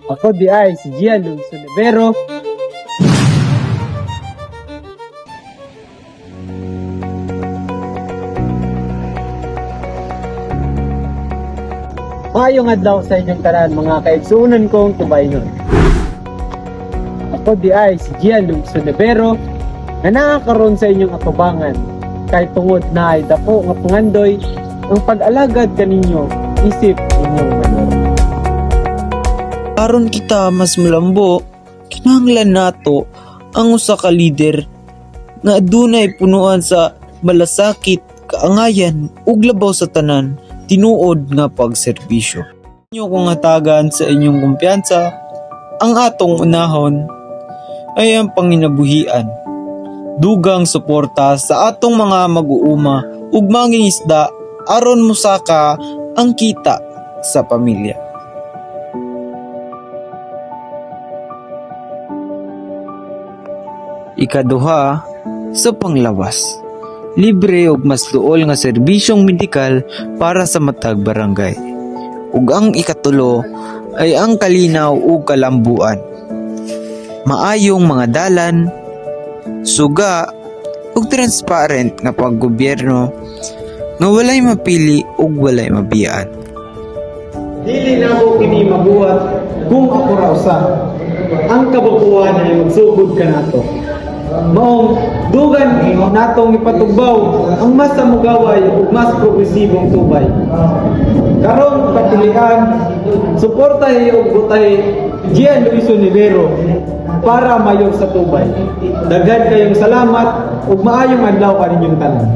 Ako di ay si Gian Lunsunevero. Maayong adlaw sa inyong tanan mga kaigsuunan kong tubaynon. Ako di ay si Gian Lunsunevero na nakakaroon sa inyong atubangan kahit tungod na ay dako nga pangandoy ang pag-alagad kaninyo isip inyong manero. Aron kita mas malambo, kinahanglan nato ang usa ka lider nga adunay punuan sa malasakit, kaangayan ug labaw sa tanan, tinuod nga pagserbisyo. Inyo kong hatagan sa inyong kumpiyansa, ang atong unahon ay ang panginabuhian. Dugang suporta sa atong mga mag-uuma ug mangingisda aron musaka ang kita sa pamilya. Ikaduha, sa panglawas. Libre ug mas duol nga serbisyong medikal para sa matag barangay. Ug ang ikatulo ay ang kalinaw ug kalambuan. Maayong mga dalan, suga ug transparent nga paggobyerno nga walay mapili ug walay mabiyaan. Dili na mo kini mabuhat kung ako ra usa. Ang kababuan ay magsugod ka nato. Maong dugan natong ipatugbaw ang mas samugaway ug mas progresibong tubay. Karong kapilian, suportahi ug butay Gian Lunsunevero para mayor sa tubay. Daghan kayong salamat ug maayong adlaw kaninyong tanan.